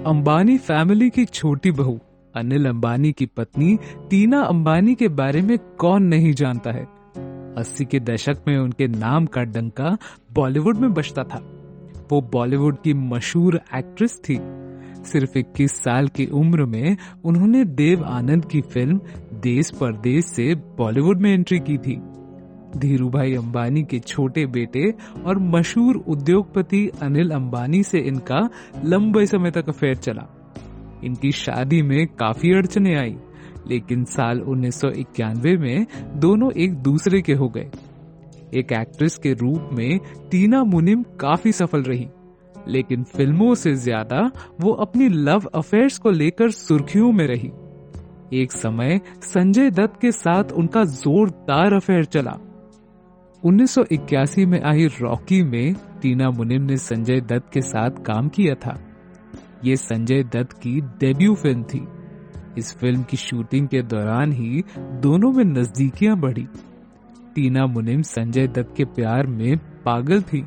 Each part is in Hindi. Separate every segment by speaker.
Speaker 1: अंबानी फैमिली की छोटी बहू अनिल अंबानी की पत्नी टीना अंबानी के बारे में कौन नहीं जानता है। 80 के दशक में उनके नाम का डंका बॉलीवुड में बजता था। वो बॉलीवुड की मशहूर एक्ट्रेस थी। सिर्फ 21 साल की उम्र में उन्होंने देव आनंद की फिल्म देश परदेश से बॉलीवुड में एंट्री की थी। धीरूभाई अंबानी के छोटे बेटे और मशहूर उद्योगपति अनिल अंबानी से इनका लंबे समय तक अफेयर चला। इनकी शादी में काफी अड़चने आई, लेकिन साल 1991 में दोनों एक दूसरे के हो गए। एक एक्ट्रेस के रूप में टीना मुनिम काफी सफल रही, लेकिन फिल्मों से ज्यादा वो अपनी लव अफेयर्स को लेकर सुर्खियों में रही। एक समय संजय दत्त के साथ उनका जोरदार अफेयर चला। 1981 में आई रॉकी में टीना मुनिम ने संजय दत्त के साथ काम किया था। ये संजय दत्त की डेब्यू फिल्म थी। इस फिल्म की शूटिंग के दौरान ही दोनों में नजदीकियां बढ़ी। टीना मुनिम संजय दत्त के प्यार में पागल थी,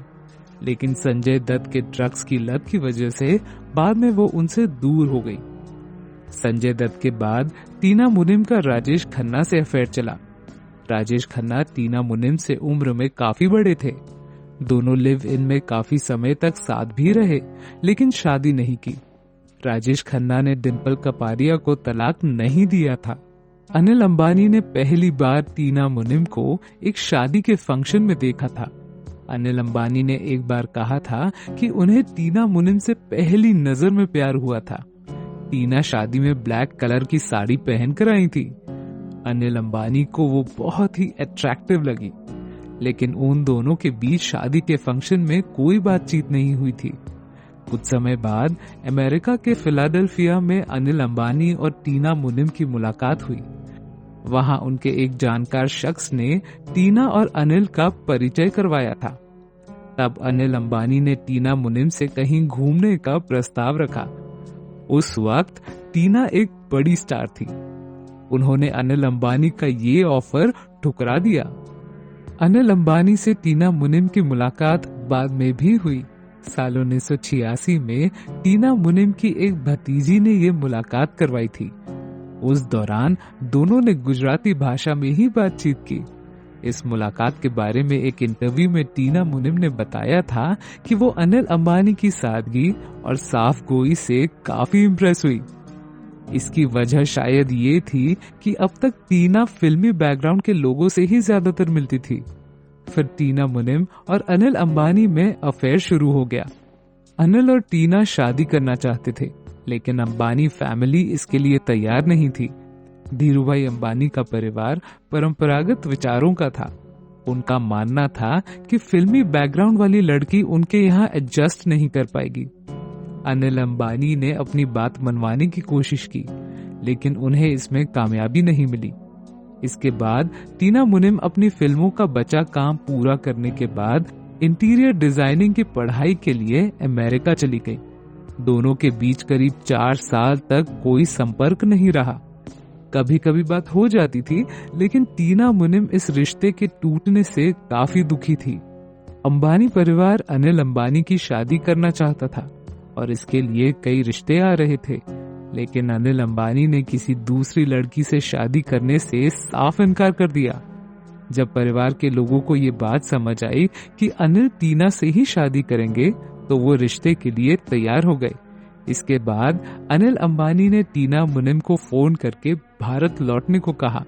Speaker 1: लेकिन संजय दत्त के ड्रग्स की लत की वजह से बाद में वो उनसे दूर हो गई। संजय दत्त के बाद टीना मुनिम का राजेश खन्ना से अफेयर चला। राजेश खन्ना टीना मुनिम से उम्र में काफी बड़े थे। दोनों लिव इन में काफी समय तक साथ भी रहे, लेकिन शादी नहीं की। राजेश खन्ना ने डिंपल कपाड़िया को तलाक नहीं दिया था। अनिल अंबानी ने पहली बार टीना मुनिम को एक शादी के फंक्शन में देखा था। अनिल अंबानी ने एक बार कहा था कि उन्हें टीना मुनिम से पहली नजर में प्यार हुआ था। टीना शादी में ब्लैक कलर की साड़ी पहनकर आई थी। अनिल अंबानी को वो बहुत ही अट्रैक्टिव लगी, लेकिन उन दोनों के बीच शादी के फंक्शन में कोई बातचीत नहीं हुई थी। कुछ समय बाद अमेरिका के फिलाडेल्फिया में अनिल अंबानी और टीना मुनिम की मुलाकात हुई। वहां उनके एक जानकार शख्स ने टीना और अनिल का परिचय करवाया था। तब अनिल अंबानी ने टीना मुनिम से कहीं घूमने का प्रस्ताव रखा। उस वक्त टीना एक बड़ी स्टार थी। उन्होंने अनिल अंबानी का ये ऑफर ठुकरा दिया। अनिल अंबानी से टीना मुनिम की मुलाकात बाद में भी हुई। साल 1986 में टीना मुनिम की एक भतीजी ने ये मुलाकात करवाई थी। उस दौरान दोनों ने गुजराती भाषा में ही बातचीत की। इस मुलाकात के बारे में एक इंटरव्यू में टीना मुनिम ने बताया था कि वो अनिल अंबानी की सादगी और साफ गोई से काफी इम्प्रेस हुई। इसकी वजह शायद ये थी कि अब तक टीना फिल्मी बैकग्राउंड के लोगों से ही ज्यादातर मिलती थी। फिर टीना मुनिम और अनिल अंबानी में अफेयर शुरू हो गया। अनिल और टीना शादी करना चाहते थे, लेकिन अंबानी फैमिली इसके लिए तैयार नहीं थी। धीरूभाई अंबानी का परिवार परंपरागत विचारों का था। उनका मानना था कि फिल्मी बैकग्राउंड वाली लड़की उनके यहाँ एडजस्ट नहीं कर पाएगी। अनिल अंबानी ने अपनी बात मनवाने की कोशिश की, लेकिन उन्हें इसमें कामयाबी नहीं मिली। इसके बाद टीना मुनिम अपनी फिल्मों का बचा काम पूरा करने के बाद इंटीरियर डिजाइनिंग की पढ़ाई के लिए अमेरिका चली गई। दोनों के बीच करीब 4 साल तक कोई संपर्क नहीं रहा। कभी कभी बात हो जाती थी, लेकिन टीना मुनिम इस रिश्ते के टूटने से काफी दुखी थी। अंबानी परिवार अनिल अंबानी की शादी करना चाहता था और इसके लिए कई रिश्ते आ रहे थे, लेकिन अनिल अंबानी ने किसी दूसरी लड़की से शादी करने से साफ इनकार कर दिया। जब परिवार के लोगों को ये बात समझ आई कि अनिल टीना से ही शादी करेंगे, तो वो रिश्ते के लिए तैयार हो गए। इसके बाद अनिल अंबानी ने टीना मुनिम को फोन करके भारत लौटने को कहा।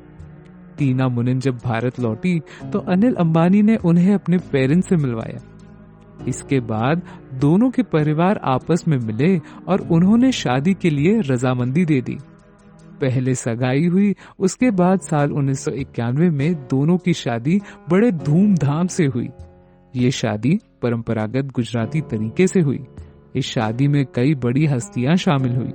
Speaker 1: टीना मुनिम जब भारत लौटी तो अनिल अंबानी ने उन्हें अपने पेरेंट्स से मिलवाया। इसके बाद दोनों के परिवार आपस में मिले और उन्होंने शादी के लिए रजामंदी दे दी। पहले सगाई हुई, उसके बाद साल 1991 में दोनों की शादी बड़े धूमधाम से हुई। ये शादी परंपरागत गुजराती तरीके से हुई। इस शादी में कई बड़ी हस्तियां शामिल हुई।